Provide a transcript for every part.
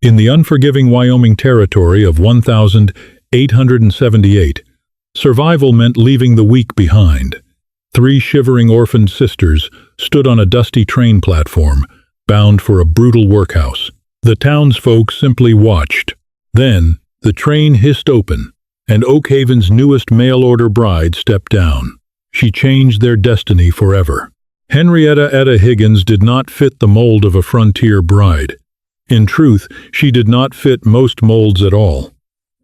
In the unforgiving Wyoming territory of 1,878, survival meant leaving the weak behind. 3 shivering orphaned sisters stood on a dusty train platform, bound for a brutal workhouse. The townsfolk simply watched. Then, the train hissed open, and Oak Haven's newest mail-order bride stepped down. She changed their destiny forever. Henrietta Etta Higgins did not fit the mold of a frontier bride. In truth, she did not fit most molds at all.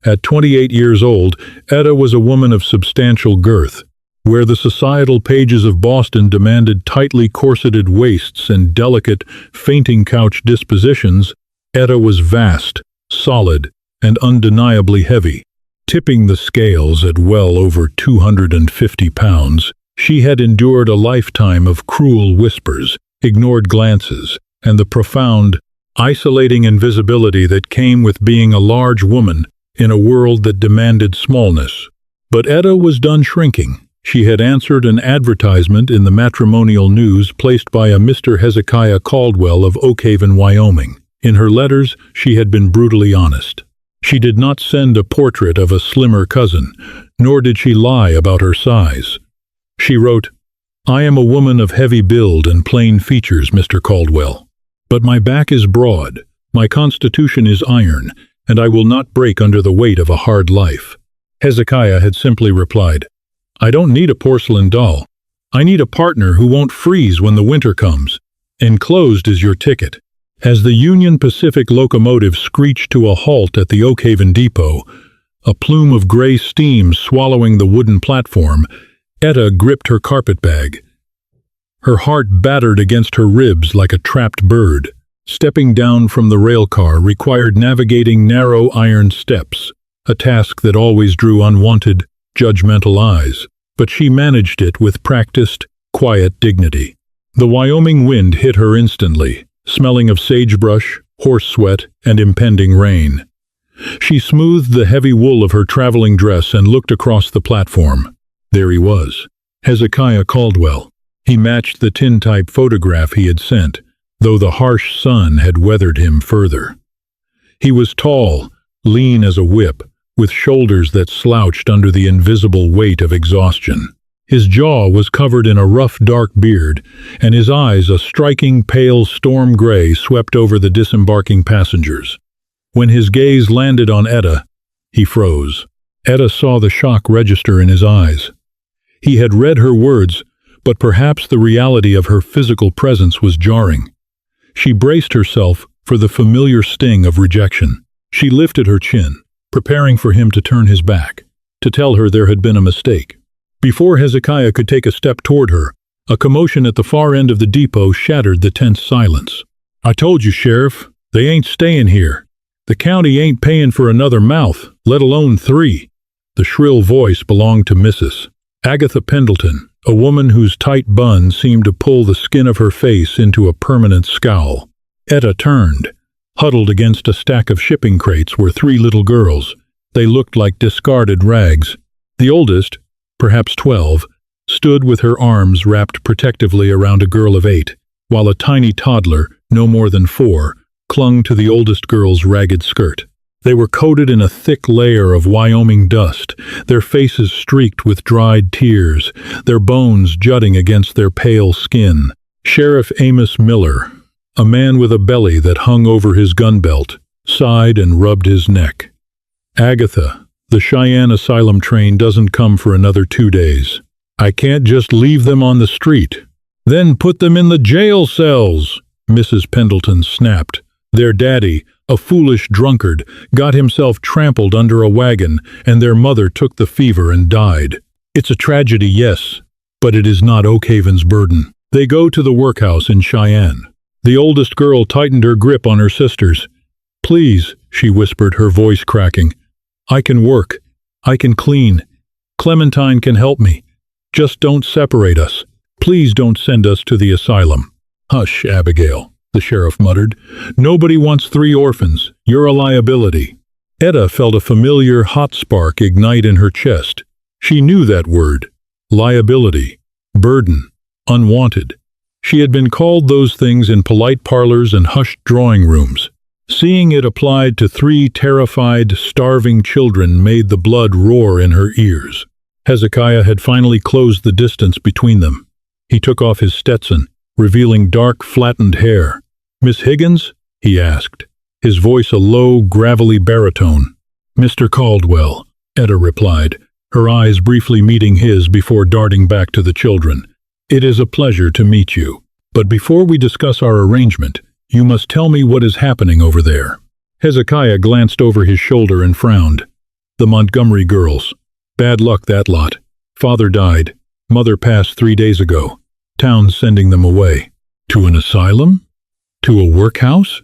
At 28 years old, Etta was a woman of substantial girth. Where the societal pages of Boston demanded tightly corseted waists and delicate, fainting couch dispositions, Etta was vast, solid, and undeniably heavy. Tipping the scales at well over 250 pounds, she had endured a lifetime of cruel whispers, ignored glances, and the profound, isolating invisibility that came with being a large woman in a world that demanded smallness. But Etta was done shrinking. She had answered an advertisement in the matrimonial news placed by a Mr. Hezekiah Caldwell of Oak Haven, Wyoming. In her letters, she had been brutally honest. She did not send a portrait of a slimmer cousin, nor did she lie about her size. She wrote, "I am a woman of heavy build and plain features, Mr. Caldwell. But my back is broad, my constitution is iron, and I will not break under the weight of a hard life." Hezekiah had simply replied, "I don't need a porcelain doll. I need a partner who won't freeze when the winter comes. Enclosed is your ticket." As the Union Pacific locomotive screeched to a halt at the Oak Haven depot, a plume of gray steam swallowing the wooden platform, Etta gripped her carpetbag. Her heart battered against her ribs like a trapped bird. Stepping down from the railcar required navigating narrow iron steps, a task that always drew unwanted, judgmental eyes, but she managed it with practiced, quiet dignity. The Wyoming wind hit her instantly, smelling of sagebrush, horse sweat, and impending rain. She smoothed the heavy wool of her traveling dress and looked across the platform. There he was, Hezekiah Caldwell. He matched the tintype photograph he had sent, though the harsh sun had weathered him further. He was tall, lean as a whip, with shoulders that slouched under the invisible weight of exhaustion. His jaw was covered in a rough dark beard, and his eyes, a striking pale storm gray, swept over the disembarking passengers. When his gaze landed on Etta, he froze. Etta saw the shock register in his eyes. He had read her words, but perhaps the reality of her physical presence was jarring. She braced herself for the familiar sting of rejection. She lifted her chin, preparing for him to turn his back, to tell her there had been a mistake. Before Hezekiah could take a step toward her, a commotion at the far end of the depot shattered the tense silence. "I told you, Sheriff, they ain't staying here. The county ain't paying for another mouth, let alone 3. The shrill voice belonged to Mrs. Agatha Pendleton, a woman whose tight bun seemed to pull the skin of her face into a permanent scowl. Etta turned. Huddled against a stack of shipping crates were 3 little girls. They looked like discarded rags. The oldest, perhaps 12, stood with her arms wrapped protectively around a girl of 8, while a tiny toddler, no more than 4, clung to the oldest girl's ragged skirt. They were coated in a thick layer of Wyoming dust, their faces streaked with dried tears, their bones jutting against their pale skin. Sheriff Amos Miller, a man with a belly that hung over his gun belt, sighed and rubbed his neck. "Agatha, the Cheyenne asylum train doesn't come for another 2 days. I can't just leave them on the street." "Then put them in the jail cells," Mrs. Pendleton snapped. Their daddy, a foolish drunkard, got himself trampled under a wagon, and their mother took the fever and died. It's a tragedy, yes, but it is not Oak Haven's burden. They go to the workhouse in Cheyenne. The oldest girl tightened her grip on her sisters. "Please," she whispered, her voice cracking. "I can work. I can clean. Clementine can help me. Just don't separate us. Please don't send us to the asylum." "Hush, Abigail," the sheriff muttered. "Nobody wants 3 orphans. You're a liability." Etta felt a familiar hot spark ignite in her chest. She knew that word. Liability. Burden. Unwanted. She had been called those things in polite parlors and hushed drawing rooms. Seeing it applied to 3 terrified, starving children made the blood roar in her ears. Hezekiah had finally closed the distance between them. He took off his Stetson, revealing dark, flattened hair. "Miss Higgins?" he asked, his voice a low, gravelly baritone. "Mr. Caldwell," Etta replied, her eyes briefly meeting his before darting back to the children. "It is a pleasure to meet you. But before we discuss our arrangement, you must tell me what is happening over there." Hezekiah glanced over his shoulder and frowned. "The Montgomery girls. Bad luck, that lot. Father died. Mother passed 3 days ago. Town's sending them away." "To an asylum? To a workhouse?"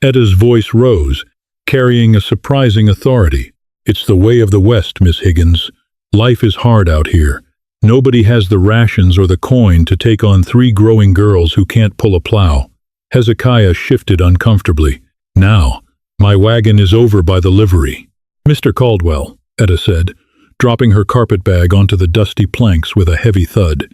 Etta's voice rose, carrying a surprising authority. "It's the way of the West, Miss Higgins. Life is hard out here. Nobody has the rations or the coin to take on 3 growing girls who can't pull a plow." Hezekiah shifted uncomfortably. "Now, my wagon is over by the livery." "Mr. Caldwell," Etta said, dropping her carpetbag onto the dusty planks with a heavy thud.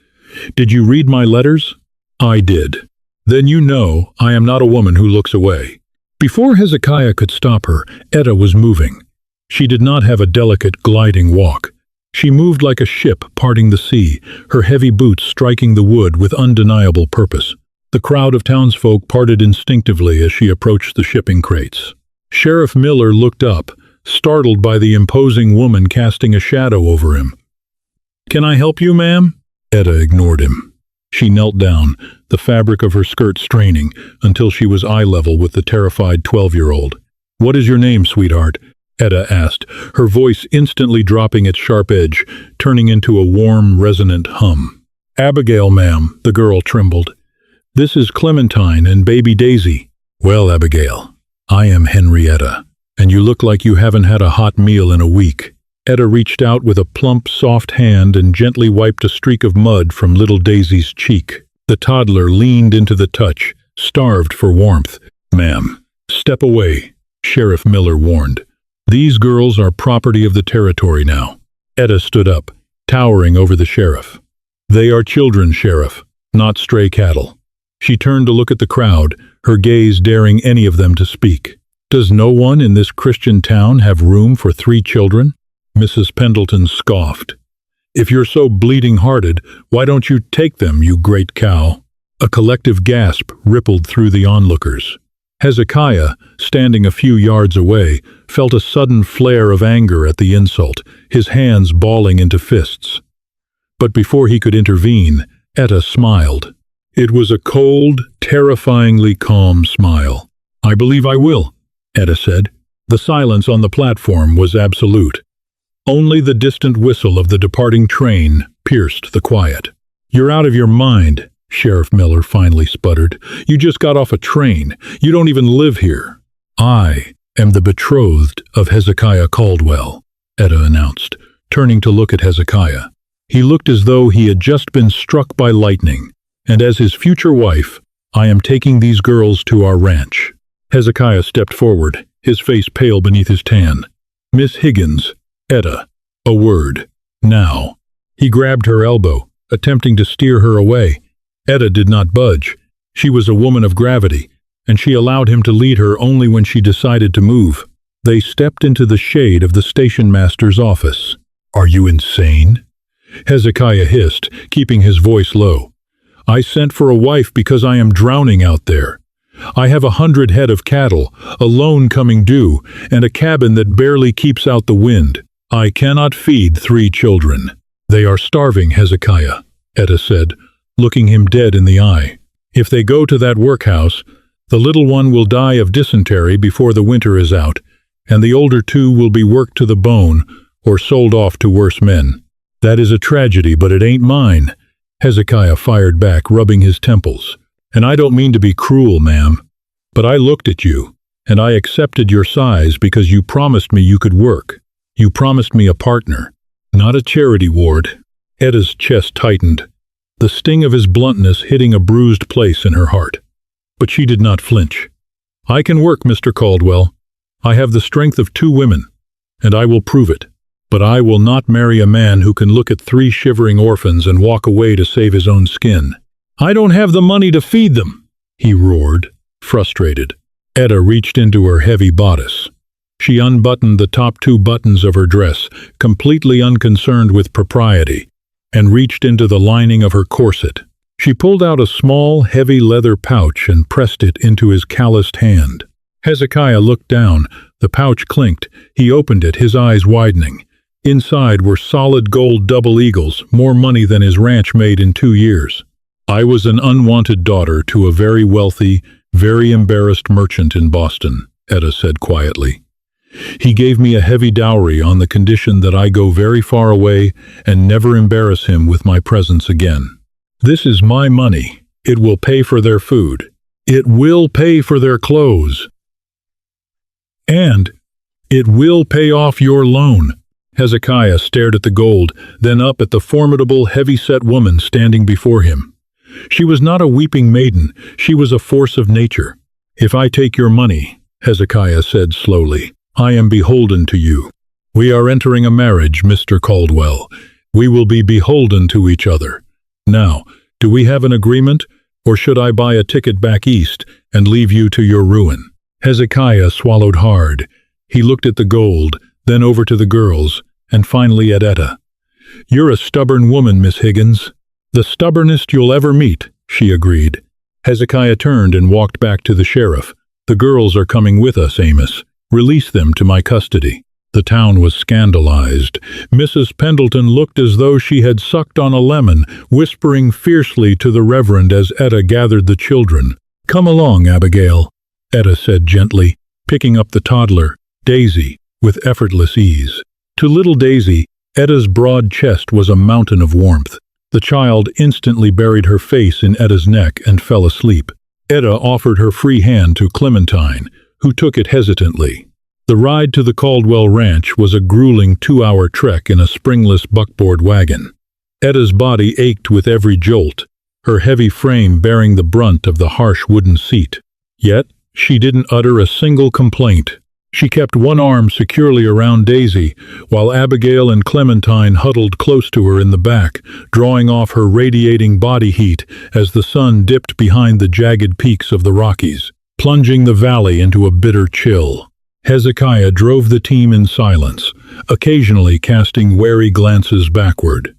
"Did you read my letters?" "I did." "Then you know I am not a woman who looks away." Before Hezekiah could stop her, Etta was moving. She did not have a delicate, gliding walk. She moved like a ship parting the sea, her heavy boots striking the wood with undeniable purpose. The crowd of townsfolk parted instinctively as she approached the shipping crates. Sheriff Miller looked up, startled by the imposing woman casting a shadow over him. "Can I help you, ma'am?" Etta ignored him. She knelt down, the fabric of her skirt straining, until she was eye level with the terrified 12-year-old. "What is your name, sweetheart?" Etta asked, her voice instantly dropping its sharp edge, turning into a warm, resonant hum. "Abigail, ma'am," the girl trembled. "This is Clementine and baby Daisy." "Well, Abigail, I am Henrietta, and you look like you haven't had a hot meal in a week." Etta reached out with a plump, soft hand and gently wiped a streak of mud from little Daisy's cheek. The toddler leaned into the touch, starved for warmth. "Ma'am, step away," Sheriff Miller warned. "These girls are property of the territory now." Etta stood up, towering over the sheriff. "They are children, Sheriff, not stray cattle." She turned to look at the crowd, her gaze daring any of them to speak. "Does no one in this Christian town have room for 3 children?" Mrs. Pendleton scoffed. "If you're so bleeding-hearted, why don't you take them, you great cow?" A collective gasp rippled through the onlookers. Hezekiah, standing a few yards away, felt a sudden flare of anger at the insult, his hands balling into fists. But before he could intervene, Etta smiled. It was a cold, terrifyingly calm smile. "I believe I will," Etta said. The silence on the platform was absolute. Only the distant whistle of the departing train pierced the quiet. "You're out of your mind," Sheriff Miller finally sputtered. "You just got off a train. You don't even live here." "I am the betrothed of Hezekiah Caldwell," Etta announced, turning to look at Hezekiah. He looked as though he had just been struck by lightning. "And as his future wife, I am taking these girls to our ranch." Hezekiah stepped forward, his face pale beneath his tan. "Miss Higgins, Etta, a word. Now." He grabbed her elbow, attempting to steer her away. Etta did not budge. She was a woman of gravity, and she allowed him to lead her only when she decided to move. They stepped into the shade of the station master's office. "Are you insane?" Hezekiah hissed, keeping his voice low. "I sent for a wife because I am drowning out there. I have 100 head of cattle, a loan coming due, and a cabin that barely keeps out the wind. I cannot feed 3 children. They are starving, Hezekiah," Etta said, looking him dead in the eye. "If they go to that workhouse, the little one will die of dysentery before the winter is out, and the older 2 will be worked to the bone or sold off to worse men. That is a tragedy, but it ain't mine," Hezekiah fired back, rubbing his temples. "And I don't mean to be cruel, ma'am, but I looked at you, and I accepted your size because you promised me you could work. You promised me a partner, not a charity ward." Etta's chest tightened, the sting of his bluntness hitting a bruised place in her heart. But she did not flinch. "I can work, Mr. Caldwell. I have the strength of 2 women, and I will prove it. But I will not marry a man who can look at 3 shivering orphans and walk away to save his own skin." "I don't have the money to feed them," he roared, frustrated. Etta reached into her heavy bodice. She unbuttoned the top 2 buttons of her dress, completely unconcerned with propriety, and reached into the lining of her corset. She pulled out a small, heavy leather pouch and pressed it into his calloused hand. Hezekiah looked down. The pouch clinked. He opened it, his eyes widening. Inside were solid gold double eagles, more money than his ranch made in 2 years. I was an unwanted daughter to a very wealthy, very embarrassed merchant in Boston, Etta said quietly. He gave me a heavy dowry on the condition that I go very far away and never embarrass him with my presence again. This is my money. It will pay for their food. It will pay for their clothes. And it will pay off your loan. Hezekiah stared at the gold, then up at the formidable, heavy-set woman standing before him. She was not a weeping maiden. She was a force of nature. If I take your money, Hezekiah said slowly, I am beholden to you. We are entering a marriage, Mr. Caldwell. We will be beholden to each other. Now, do we have an agreement, or should I buy a ticket back east and leave you to your ruin? Hezekiah swallowed hard. He looked at the gold, then over to the girls, and finally at Etta. You're a stubborn woman, Miss Higgins. The stubbornest you'll ever meet, she agreed. Hezekiah turned and walked back to the sheriff. The girls are coming with us, Amos. Release them to my custody. The town was scandalized. Mrs. Pendleton looked as though she had sucked on a lemon, whispering fiercely to the Reverend as Etta gathered the children. Come along, Abigail, Etta said gently, picking up the toddler, Daisy, with effortless ease. To little Daisy, Etta's broad chest was a mountain of warmth. The child instantly buried her face in Etta's neck and fell asleep. Etta offered her free hand to Clementine, who took it hesitantly. The ride to the Caldwell Ranch was a grueling 2-hour trek in a springless buckboard wagon. Etta's body ached with every jolt, her heavy frame bearing the brunt of the harsh wooden seat. Yet, she didn't utter a single complaint. She kept one arm securely around Daisy, while Abigail and Clementine huddled close to her in the back, drawing off her radiating body heat as the sun dipped behind the jagged peaks of the Rockies, plunging the valley into a bitter chill. Hezekiah drove the team in silence, occasionally casting wary glances backward.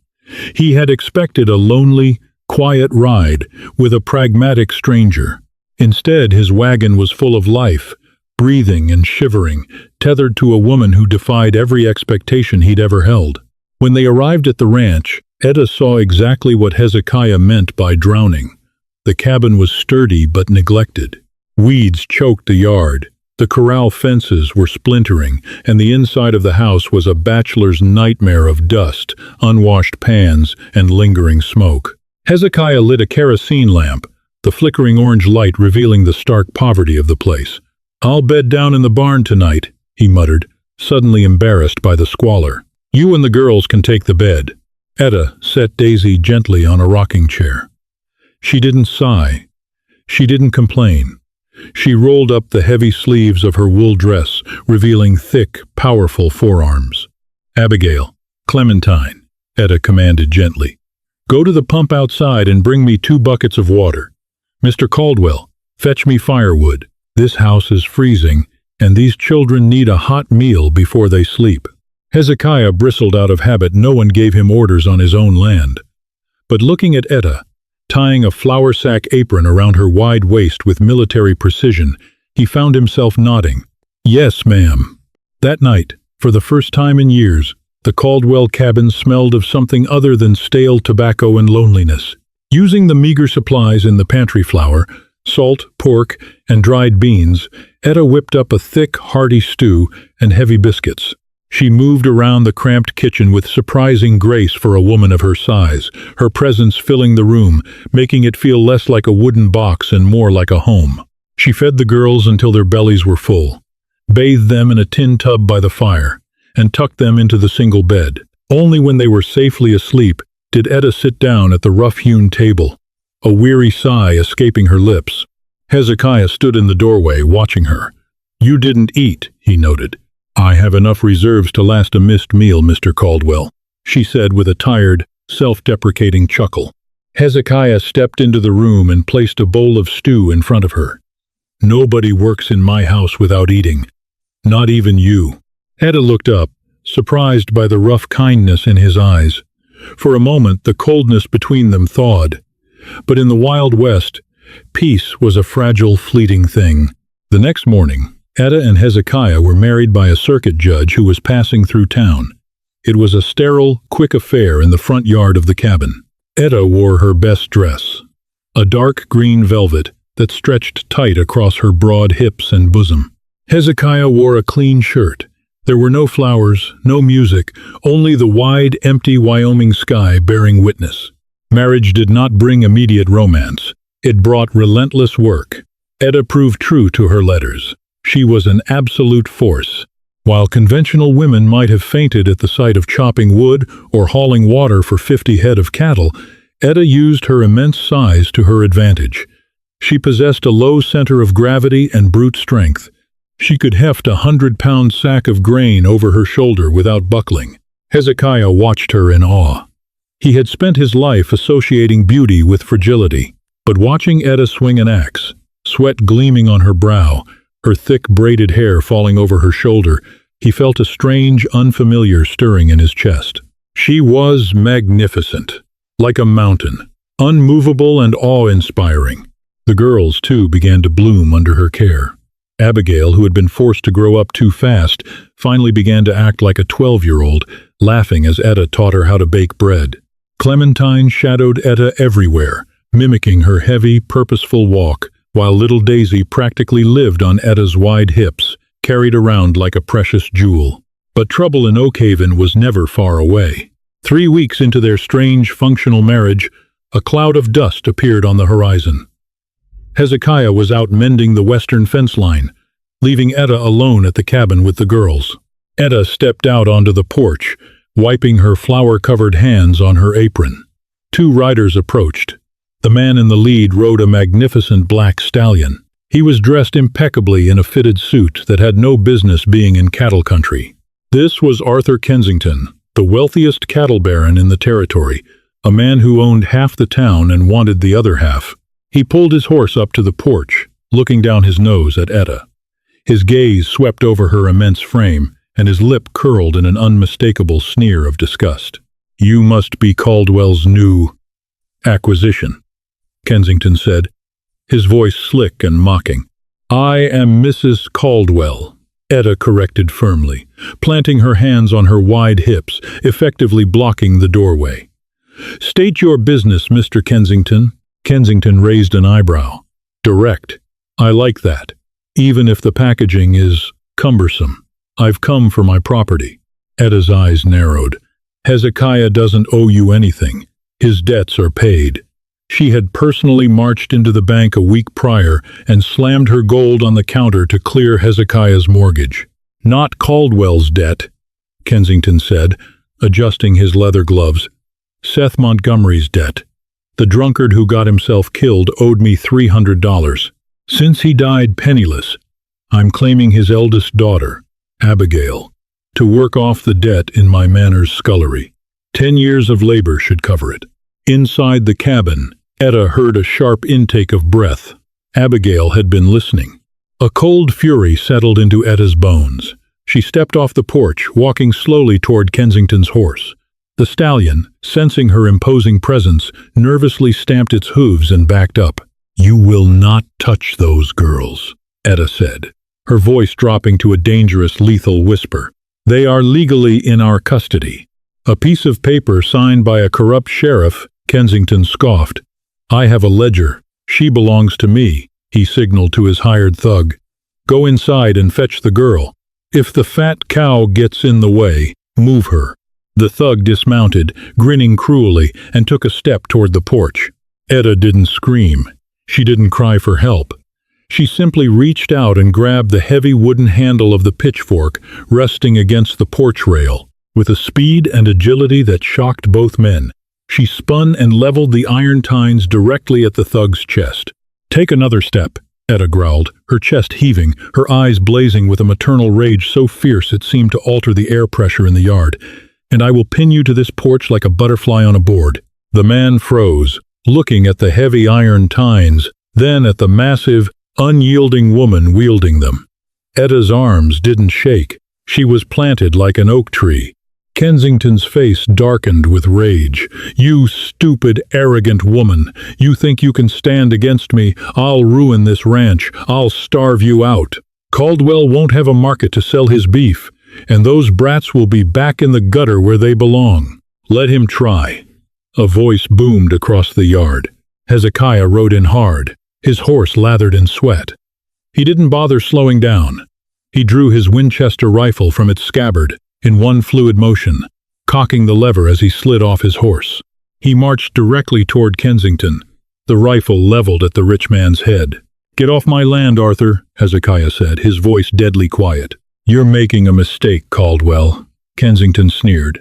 He had expected a lonely, quiet ride with a pragmatic stranger. Instead, his wagon was full of life, breathing and shivering, tethered to a woman who defied every expectation he'd ever held. When they arrived at the ranch, Etta saw exactly what Hezekiah meant by drowning. The cabin was sturdy but neglected. Weeds choked the yard. The corral fences were splintering, and the inside of the house was a bachelor's nightmare of dust, unwashed pans, and lingering smoke. Hezekiah lit a kerosene lamp, the flickering orange light revealing the stark poverty of the place. I'll bed down in the barn tonight, he muttered, suddenly embarrassed by the squalor. You and the girls can take the bed. Etta set Daisy gently on a rocking chair. She didn't sigh. She didn't complain. She rolled up the heavy sleeves of her wool dress, revealing thick, powerful forearms. Abigail, Clementine, Etta commanded gently. Go to the pump outside and bring me 2 buckets of water. Mr. Caldwell, fetch me firewood. This house is freezing, and these children need a hot meal before they sleep. Hezekiah bristled out of habit. No one gave him orders on his own land. But looking at Etta, tying a flour sack apron around her wide waist with military precision, he found himself nodding. Yes, ma'am. That night, for the first time in years, the Caldwell cabin smelled of something other than stale tobacco and loneliness. Using the meager supplies in the pantry flour, salt, pork, and dried beans, Etta whipped up a thick, hearty stew and heavy biscuits. She moved around the cramped kitchen with surprising grace for a woman of her size, her presence filling the room, making it feel less like a wooden box and more like a home. She fed the girls until their bellies were full, bathed them in a tin tub by the fire, and tucked them into the single bed. Only when they were safely asleep did Etta sit down at the rough-hewn table, a weary sigh escaping her lips. Hezekiah stood in the doorway, watching her. You didn't eat, he noted. I have enough reserves to last a missed meal, Mr. Caldwell, she said with a tired, self-deprecating chuckle. Hezekiah stepped into the room and placed a bowl of stew in front of her. Nobody works in my house without eating. Not even you." Etta looked up, surprised by the rough kindness in his eyes. For a moment, the coldness between them thawed. But in the Wild West, peace was a fragile, fleeting thing. The next morning, Etta and Hezekiah were married by a circuit judge who was passing through town. It was a sterile, quick affair in the front yard of the cabin. Etta wore her best dress, a dark green velvet that stretched tight across her broad hips and bosom. Hezekiah wore a clean shirt. There were no flowers, no music, only the wide, empty Wyoming sky bearing witness. Marriage did not bring immediate romance. It brought relentless work. Etta proved true to her letters. She was an absolute force. While conventional women might have fainted at the sight of chopping wood or hauling water for 50 head of cattle, Etta used her immense size to her advantage. She possessed a low center of gravity and brute strength. She could heft a 100-pound sack of grain over her shoulder without buckling. Hezekiah watched her in awe. He had spent his life associating beauty with fragility, but watching Etta swing an axe, sweat gleaming on her brow, her thick braided hair falling over her shoulder, he felt a strange, unfamiliar stirring in his chest. She was magnificent, like a mountain, unmovable and awe-inspiring. The girls, too, began to bloom under her care. Abigail, who had been forced to grow up too fast, finally began to act like a 12-year-old, laughing as Etta taught her how to bake bread. Clementine shadowed Etta everywhere, mimicking her heavy, purposeful walk, while little Daisy practically lived on Etta's wide hips, carried around like a precious jewel. But trouble in Oakhaven was never far away. 3 weeks into their strange, functional marriage, a cloud of dust appeared on the horizon. Hezekiah was out mending the western fence line, leaving Etta alone at the cabin with the girls. Etta stepped out onto the porch, wiping her flour-covered hands on her apron. 2 riders approached. The man in the lead rode a magnificent black stallion. He was dressed impeccably in a fitted suit that had no business being in cattle country. This was Arthur Kensington, the wealthiest cattle baron in the territory, a man who owned half the town and wanted the other half. He pulled his horse up to the porch, looking down his nose at Etta. His gaze swept over her immense frame, and his lip curled in an unmistakable sneer of disgust. "You must be Caldwell's new acquisition," Kensington said, his voice slick and mocking. "I am Mrs. Caldwell," Etta corrected firmly, planting her hands on her wide hips, effectively blocking the doorway. "State your business, Mr. Kensington." Kensington raised an eyebrow. "Direct. I like that, even if the packaging is cumbersome. I've come for my property." Etta's eyes narrowed. "Hezekiah doesn't owe you anything. His debts are paid." She had personally marched into the bank a week prior and slammed her gold on the counter to clear Hezekiah's mortgage. "Not Caldwell's debt," Kensington said, adjusting his leather gloves. "Seth Montgomery's debt. The drunkard who got himself killed owed me $300. Since he died penniless, I'm claiming his eldest daughter, Abigail, to work off the debt in my manor's scullery. 10 years of labor should cover it." Inside the cabin, Etta heard a sharp intake of breath. Abigail had been listening. A cold fury settled into Etta's bones. She stepped off the porch, walking slowly toward Kensington's horse. The stallion, sensing her imposing presence, nervously stamped its hooves and backed up. "You will not touch those girls," Etta said, her voice dropping to a dangerous, lethal whisper. "They are legally in our custody." "A piece of paper signed by a corrupt sheriff," Kensington scoffed. "I have a ledger. She belongs to me," he signaled to his hired thug. "Go inside and fetch the girl. If the fat cow gets in the way, move her." The thug dismounted, grinning cruelly, and took a step toward the porch. Etta didn't scream. She didn't cry for help. She simply reached out and grabbed the heavy wooden handle of the pitchfork resting against the porch rail. With a speed and agility that shocked both men, she spun and leveled the iron tines directly at the thug's chest. "Take another step," Etta growled, her chest heaving, her eyes blazing with a maternal rage so fierce it seemed to alter the air pressure in the yard. "And I will pin you to this porch like a butterfly on a board." The man froze, looking at the heavy iron tines, then at the massive, unyielding woman wielding them. Etta's arms didn't shake. She was planted like an oak tree. Kensington's face darkened with rage. "You stupid, arrogant woman. You think you can stand against me? I'll ruin this ranch. I'll starve you out. Caldwell won't have a market to sell his beef, and those brats will be back in the gutter where they belong. Let him try." A voice boomed across the yard. Hezekiah rode in hard, his horse lathered in sweat. He didn't bother slowing down. He drew his Winchester rifle from its scabbard in one fluid motion, cocking the lever as he slid off his horse. He marched directly toward Kensington, the rifle leveled at the rich man's head. "Get off my land, Arthur," Hezekiah said, his voice deadly quiet. "You're making a mistake, Caldwell," Kensington sneered,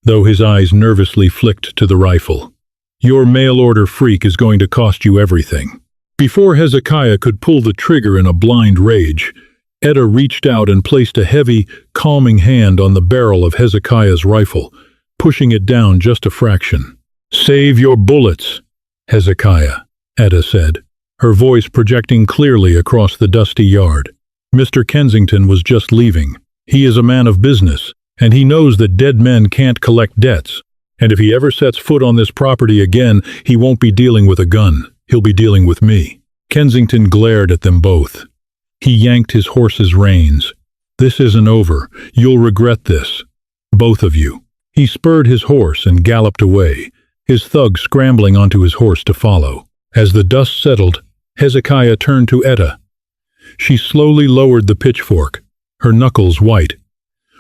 though his eyes nervously flicked to the rifle. "Your mail-order freak is going to cost you everything." Before Hezekiah could pull the trigger in a blind rage, Etta reached out and placed a heavy, calming hand on the barrel of Hezekiah's rifle, pushing it down just a fraction. "Save your bullets, Hezekiah," Etta said, her voice projecting clearly across the dusty yard. "Mr. Kensington was just leaving. He is a man of business, and he knows that dead men can't collect debts. And if he ever sets foot on this property again, he won't be dealing with a gun. He'll be dealing with me." Kensington glared at them both. He yanked his horse's reins. "This isn't over. You'll regret this. Both of you." He spurred his horse and galloped away, his thug scrambling onto his horse to follow. As the dust settled, Hezekiah turned to Etta. She slowly lowered the pitchfork, her knuckles white.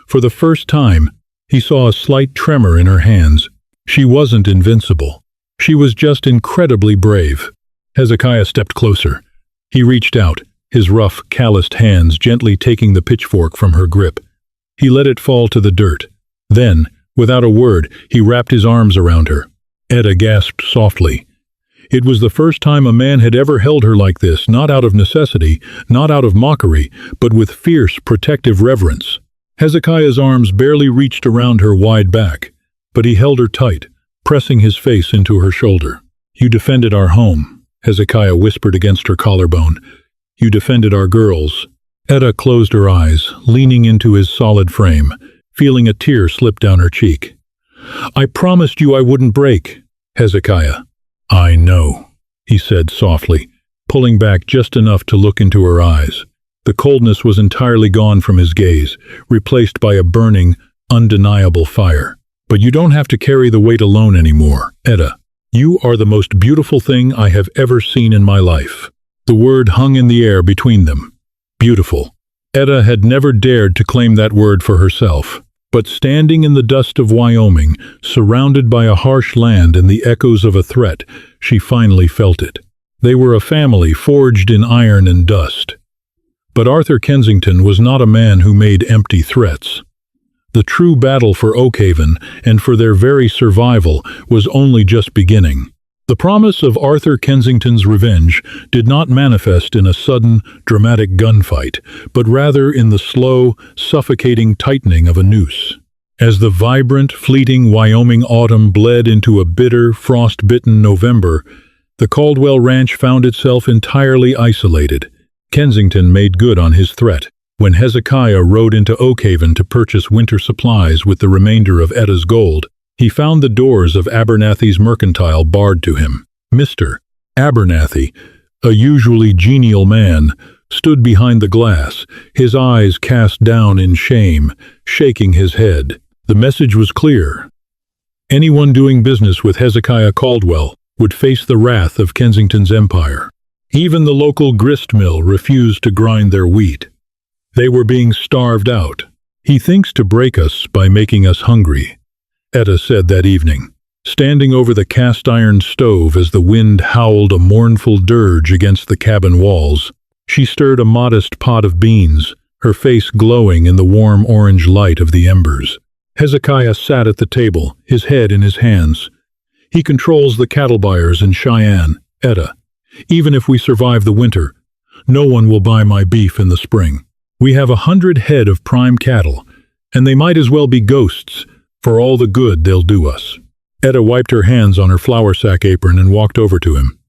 For the first time, he saw a slight tremor in her hands. She wasn't invincible. She was just incredibly brave. Hezekiah stepped closer. He reached out, his rough, calloused hands gently taking the pitchfork from her grip. He let it fall to the dirt. Then, without a word, he wrapped his arms around her. Etta gasped softly. It was the first time a man had ever held her like this, not out of necessity, not out of mockery, but with fierce, protective reverence. Hezekiah's arms barely reached around her wide back, but he held her tight, pressing his face into her shoulder. "You defended our home," Hezekiah whispered against her collarbone. "You defended our girls." Etta closed her eyes, leaning into his solid frame, feeling a tear slip down her cheek. "I promised you I wouldn't break, Hezekiah." "I know," he said softly, pulling back just enough to look into her eyes. The coldness was entirely gone from his gaze, replaced by a burning, undeniable fire. "But you don't have to carry the weight alone anymore, Etta. You are the most beautiful thing I have ever seen in my life." The word hung in the air between them. Beautiful. Etta had never dared to claim that word for herself. But standing in the dust of Wyoming, surrounded by a harsh land and the echoes of a threat, she finally felt it. They were a family forged in iron and dust. But Arthur Kensington was not a man who made empty threats. The true battle for Oakhaven and for their very survival was only just beginning. The promise of Arthur Kensington's revenge did not manifest in a sudden, dramatic gunfight, but rather in the slow, suffocating tightening of a noose. As the vibrant, fleeting Wyoming autumn bled into a bitter, frost-bitten November, the Caldwell Ranch found itself entirely isolated. Kensington made good on his threat. When Hezekiah rode into Oakhaven to purchase winter supplies with the remainder of Etta's gold, he found the doors of Abernathy's mercantile barred to him. Mr. Abernathy, a usually genial man, stood behind the glass, his eyes cast down in shame, shaking his head. The message was clear. Anyone doing business with Hezekiah Caldwell would face the wrath of Kensington's empire. Even the local grist mill refused to grind their wheat. They were being starved out. "He thinks to break us by making us hungry," Etta said that evening, standing over the cast-iron stove as the wind howled a mournful dirge against the cabin walls. She stirred a modest pot of beans, her face glowing in the warm orange light of the embers. Hezekiah sat at the table, his head in his hands. "He controls the cattle buyers in Cheyenne, Etta. Even if we survive the winter, no one will buy my beef in the spring. We have 100 head of prime cattle, and they might as well be ghosts for all the good they'll do us." Etta wiped her hands on her flour sack apron and walked over to him.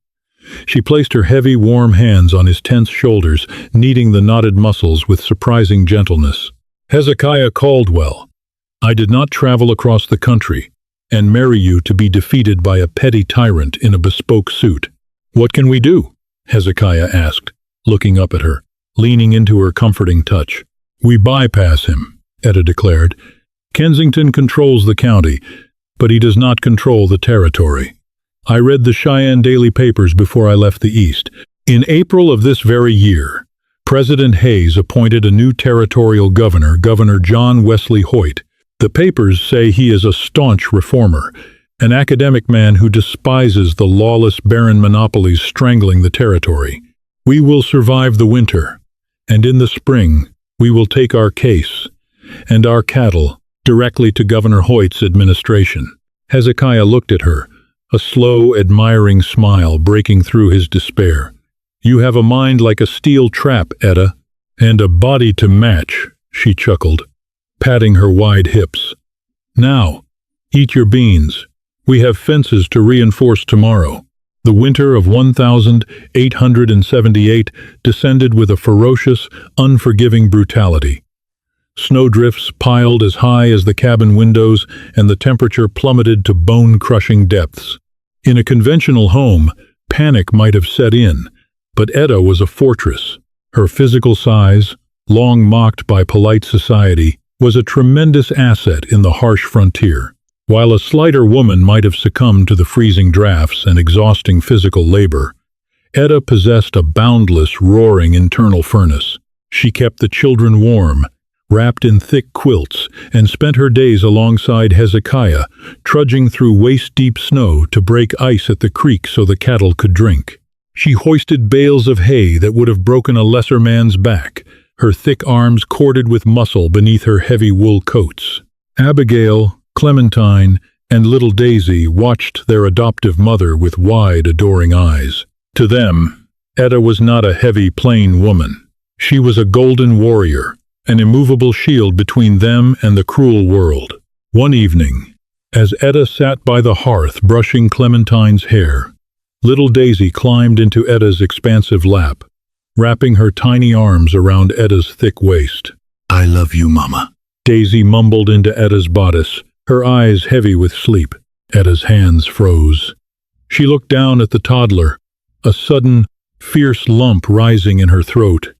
She placed her heavy, warm hands on his tense shoulders, kneading the knotted muscles with surprising gentleness. Hezekiah Caldwell, I did not travel across the country and marry you to be defeated by a petty tyrant in a bespoke suit. What can we do? Hezekiah asked, looking up at her, leaning into her comforting touch. We bypass him, Etta declared. Kensington controls the county, but he does not control the territory. I read the Cheyenne daily papers before I left the East. In April of this very year, President Hayes appointed a new territorial governor, Governor John Wesley Hoyt. The papers say he is a staunch reformer, an academic man who despises the lawless barren monopolies strangling the territory. We will survive the winter, and in the spring we will take our case and our cattle directly to Governor Hoyt's administration. Hezekiah looked at her, a slow, admiring smile breaking through his despair. You have a mind like a steel trap, Etta, and a body to match, she chuckled, patting her wide hips. Now, eat your beans. We have fences to reinforce tomorrow. The winter of 1878 descended with a ferocious, unforgiving brutality. Snowdrifts piled as high as the cabin windows, and the temperature plummeted to bone-crushing depths. In a conventional home, panic might have set in, but Etta was a fortress. Her physical size, long mocked by polite society, was a tremendous asset in the harsh frontier. While a slighter woman might have succumbed to the freezing drafts and exhausting physical labor, Etta possessed a boundless, roaring internal furnace. She kept the children warm, wrapped in thick quilts, and spent her days alongside Hezekiah, trudging through waist-deep snow to break ice at the creek so the cattle could drink. She hoisted bales of hay that would have broken a lesser man's back, her thick arms corded with muscle beneath her heavy wool coats. Abigail, Clementine, and little Daisy watched their adoptive mother with wide, adoring eyes. To them, Etta was not a heavy, plain woman. She was a golden warrior, an immovable shield between them and the cruel world. One evening, as Etta sat by the hearth brushing Clementine's hair, little Daisy climbed into Etta's expansive lap, wrapping her tiny arms around Etta's thick waist. I love you, Mama, Daisy mumbled into Etta's bodice, her eyes heavy with sleep. Etta's hands froze. She looked down at the toddler, a sudden, fierce lump rising in her throat.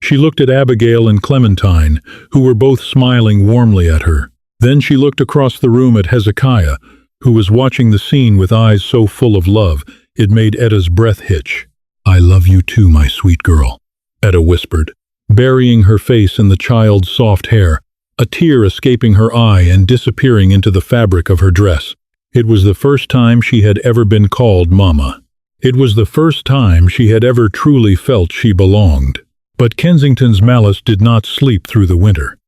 She looked at Abigail and Clementine, who were both smiling warmly at her. Then she looked across the room at Hezekiah, who was watching the scene with eyes so full of love it made Etta's breath hitch. I love you too, my sweet girl, Etta whispered, burying her face in the child's soft hair, a tear escaping her eye and disappearing into the fabric of her dress. It was the first time she had ever been called Mama. It was the first time she had ever truly felt she belonged. But Kensington's malice did not sleep through the winter.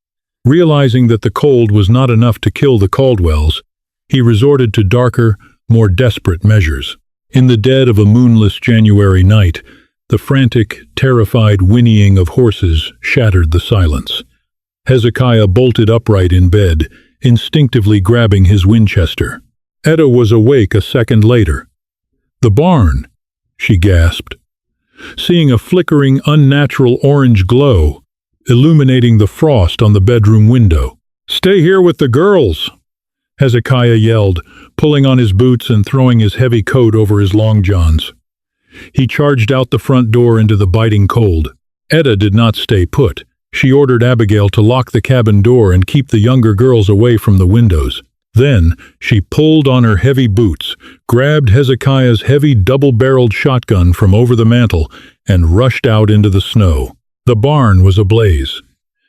Realizing that the cold was not enough to kill the Caldwells, he resorted to darker, more desperate measures. In the dead of a moonless January night, the frantic, terrified whinnying of horses shattered the silence. Hezekiah bolted upright in bed, instinctively grabbing his Winchester. Etta was awake a second later. The barn, she gasped, seeing a flickering, unnatural orange glow, illuminating the frost on the bedroom window. Stay here with the girls, Hezekiah yelled, pulling on his boots and throwing his heavy coat over his long johns. He charged out the front door into the biting cold. Etta did not stay put. She ordered Abigail to lock the cabin door and keep the younger girls away from the windows. Then she pulled on her heavy boots, grabbed Hezekiah's heavy double-barreled shotgun from over the mantel, and rushed out into the snow. The barn was ablaze.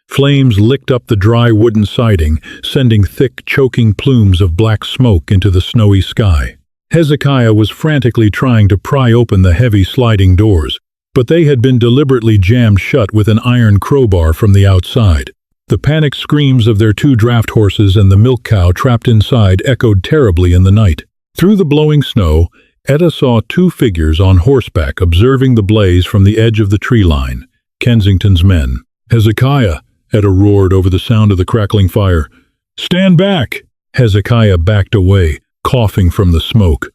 Flames licked up the dry wooden siding, sending thick, choking plumes of black smoke into the snowy sky. Hezekiah was frantically trying to pry open the heavy sliding doors, but they had been deliberately jammed shut with an iron crowbar from the outside. The panicked screams of their 2 draft horses and the milk cow trapped inside echoed terribly in the night. Through the blowing snow, Etta saw 2 figures on horseback observing the blaze from the edge of the tree line, Kensington's men. Hezekiah, Etta roared over the sound of the crackling fire. Stand back! Hezekiah backed away, coughing from the smoke.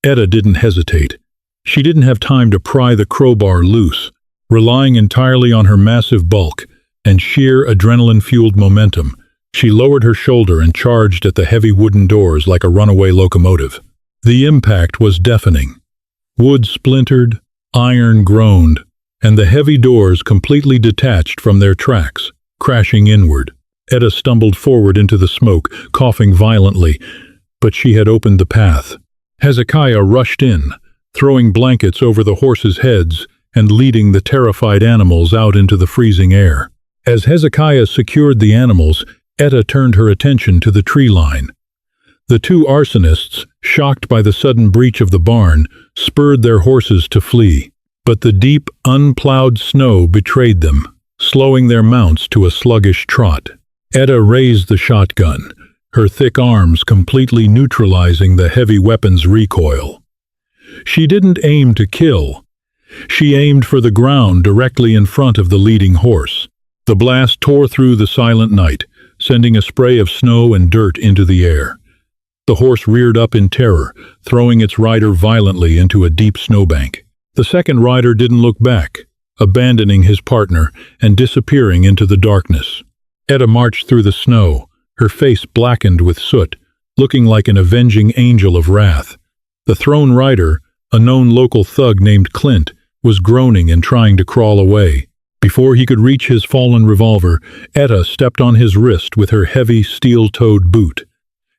Etta didn't hesitate. She didn't have time to pry the crowbar loose, relying entirely on her massive bulk and sheer adrenaline-fueled momentum. She lowered her shoulder and charged at the heavy wooden doors like a runaway locomotive. The impact was deafening. Wood splintered, iron groaned, and the heavy doors completely detached from their tracks, crashing inward. Etta stumbled forward into the smoke, coughing violently, but she had opened the path. Hezekiah rushed in, throwing blankets over the horses' heads and leading the terrified animals out into the freezing air. As Hezekiah secured the animals, Etta turned her attention to the tree line. The two arsonists, shocked by the sudden breach of the barn, spurred their horses to flee. But the deep, unplowed snow betrayed them, slowing their mounts to a sluggish trot. Etta raised the shotgun, her thick arms completely neutralizing the heavy weapon's recoil. She didn't aim to kill. She aimed for the ground directly in front of the leading horse. The blast tore through the silent night, sending a spray of snow and dirt into the air. The horse reared up in terror, throwing its rider violently into a deep snowbank. The second rider didn't look back, abandoning his partner and disappearing into the darkness. Etta marched through the snow, her face blackened with soot, looking like an avenging angel of wrath. The thrown rider, a known local thug named Clint, was groaning and trying to crawl away. Before he could reach his fallen revolver, Etta stepped on his wrist with her heavy, steel-toed boot.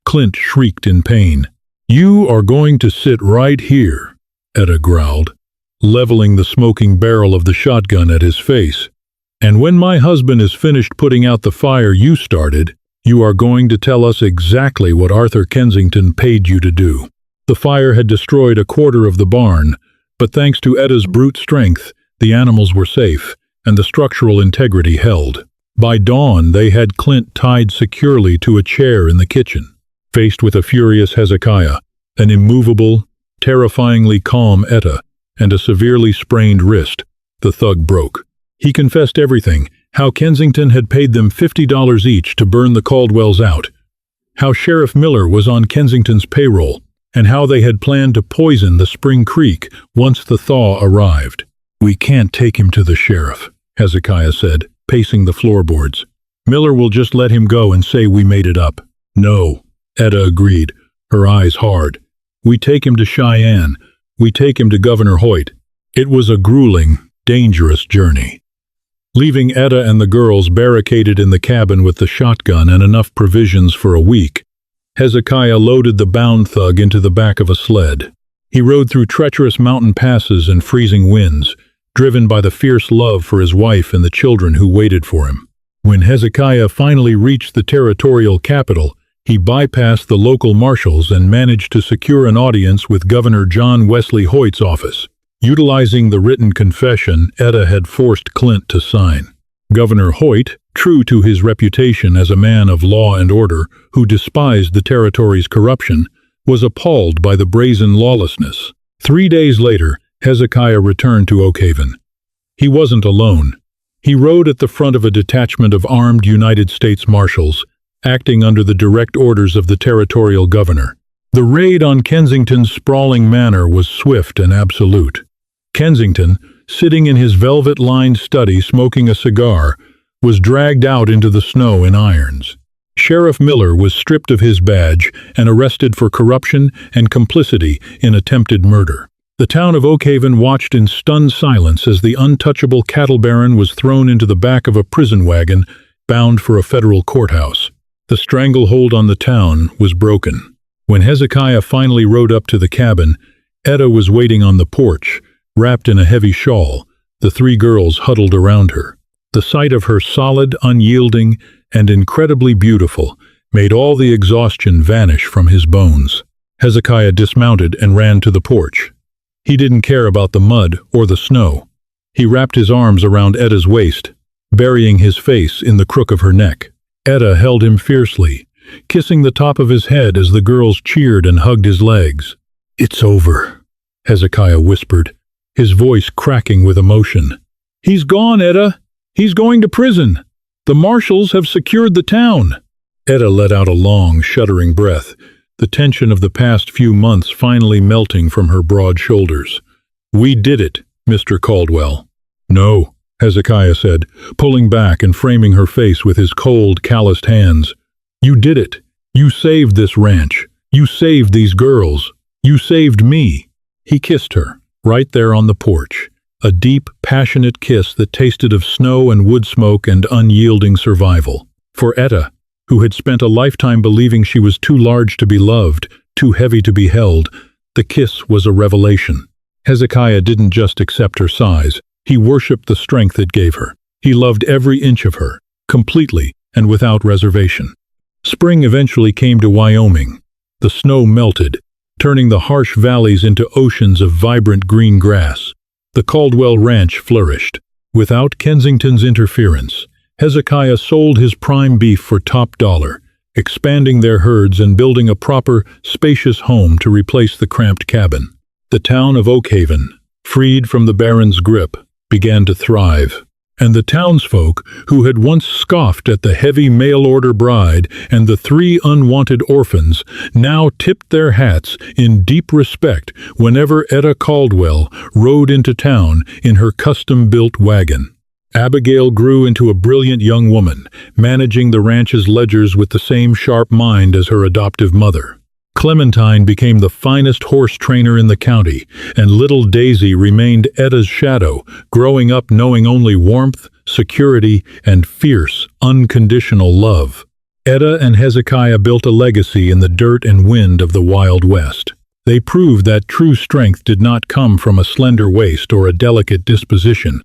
Clint shrieked in pain. "You are going to sit right here," Etta growled, leveling the smoking barrel of the shotgun at his face. "And when my husband is finished putting out the fire you started, you are going to tell us exactly what Arthur Kensington paid you to do." The fire had destroyed a quarter of the barn, but thanks to Etta's brute strength, the animals were safe, and the structural integrity held. By dawn, they had Clint tied securely to a chair in the kitchen. Faced with a furious Hezekiah, an immovable, terrifyingly calm Etta, and a severely sprained wrist, the thug broke. He confessed everything, how Kensington had paid them $50 each to burn the Caldwells out, how Sheriff Miller was on Kensington's payroll, and how they had planned to poison the Spring Creek once the thaw arrived. "We can't take him to the sheriff," Hezekiah said, pacing the floorboards. "Miller will just let him go and say we made it up." "No," Etta agreed, her eyes hard. "We take him to Cheyenne. We take him to Governor Hoyt." It was a grueling, dangerous journey. Leaving Etta and the girls barricaded in the cabin with the shotgun and enough provisions for a week, Hezekiah loaded the bound thug into the back of a sled. He rode through treacherous mountain passes and freezing winds, driven by the fierce love for his wife and the children who waited for him. When Hezekiah finally reached the territorial capital, he bypassed the local marshals and managed to secure an audience with Governor John Wesley Hoyt's office. Utilizing the written confession Etta had forced Clint to sign. Governor Hoyt, true to his reputation as a man of law and order who despised the territory's corruption, was appalled by the brazen lawlessness. 3 days later, Hezekiah returned to Oakhaven. He wasn't alone. He rode at the front of a detachment of armed United States Marshals, acting under the direct orders of the territorial governor. The raid on Kensington's sprawling manor was swift and absolute. Kensington, sitting in his velvet-lined study smoking a cigar, was dragged out into the snow in irons. Sheriff Miller was stripped of his badge and arrested for corruption and complicity in attempted murder. The town of Oakhaven watched in stunned silence as the untouchable cattle baron was thrown into the back of a prison wagon bound for a federal courthouse. The stranglehold on the town was broken. When Hezekiah finally rode up to the cabin, Etta was waiting on the porch, wrapped in a heavy shawl, the 3 girls huddled around her. The sight of her solid, unyielding, and incredibly beautiful made all the exhaustion vanish from his bones. Hezekiah dismounted and ran to the porch. He didn't care about the mud or the snow. He wrapped his arms around Etta's waist, burying his face in the crook of her neck. Etta held him fiercely, kissing the top of his head as the girls cheered and hugged his legs. "It's over," Hezekiah whispered, his voice cracking with emotion. "He's gone, Etta. He's going to prison. The marshals have secured the town." Etta let out a long, shuddering breath, the tension of the past few months finally melting from her broad shoulders. "We did it, Mr. Caldwell." "No," Hezekiah said, pulling back and framing her face with his cold, calloused hands. "You did it. You saved this ranch. You saved these girls. You saved me." He kissed her, right there on the porch, a deep, passionate kiss that tasted of snow and wood smoke and unyielding survival. For Etta, who had spent a lifetime believing she was too large to be loved, too heavy to be held, the kiss was a revelation. Hezekiah didn't just accept her size, he worshipped the strength it gave her. He loved every inch of her, completely and without reservation. Spring eventually came to Wyoming. The snow melted, turning the harsh valleys into oceans of vibrant green grass. The Caldwell Ranch flourished. Without Kensington's interference, Hezekiah sold his prime beef for top dollar, expanding their herds and building a proper, spacious home to replace the cramped cabin. The town of Oakhaven, freed from the Baron's grip, began to thrive. And the townsfolk, who had once scoffed at the heavy mail-order bride and the 3 unwanted orphans, now tipped their hats in deep respect whenever Etta Caldwell rode into town in her custom-built wagon. Abigail grew into a brilliant young woman, managing the ranch's ledgers with the same sharp mind as her adoptive mother. Clementine became the finest horse trainer in the county, and little Daisy remained Etta's shadow, growing up knowing only warmth, security, and fierce, unconditional love. Etta and Hezekiah built a legacy in the dirt and wind of the Wild West. They proved that true strength did not come from a slender waist or a delicate disposition,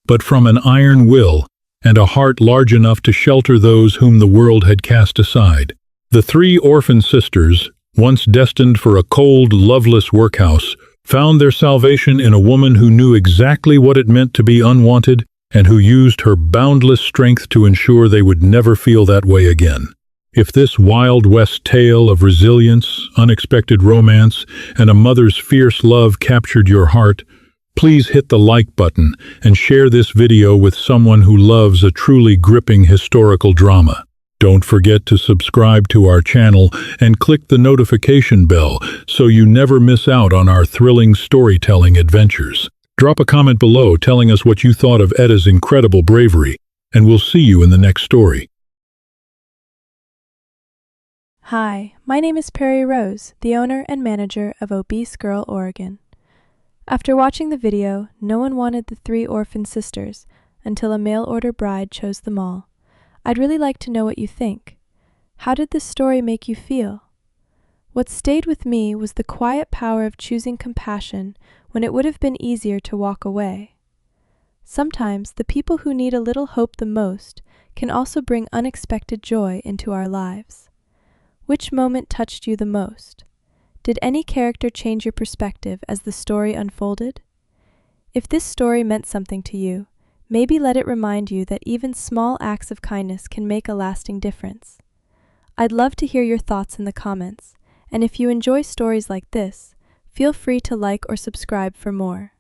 but from an iron will and a heart large enough to shelter those whom the world had cast aside. The 3 orphan sisters, once destined for a cold, loveless workhouse, found their salvation in a woman who knew exactly what it meant to be unwanted and who used her boundless strength to ensure they would never feel that way again. If this Wild West tale of resilience, unexpected romance, and a mother's fierce love captured your heart, please hit the like button and share this video with someone who loves a truly gripping historical drama. Don't forget to subscribe to our channel and click the notification bell so you never miss out on our thrilling storytelling adventures. Drop a comment below telling us what you thought of Etta's incredible bravery, and we'll see you in the next story. Hi, my name is Perry Rose, the owner and manager of Obese Girl, Oregon. After watching the video, no one wanted the 3 orphan sisters until a mail-order bride chose them all. I'd really like to know what you think. How did this story make you feel? What stayed with me was the quiet power of choosing compassion when it would have been easier to walk away. Sometimes the people who need a little hope the most can also bring unexpected joy into our lives. Which moment touched you the most? Did any character change your perspective as the story unfolded? If this story meant something to you, maybe let it remind you that even small acts of kindness can make a lasting difference. I'd love to hear your thoughts in the comments, and if you enjoy stories like this, feel free to like or subscribe for more.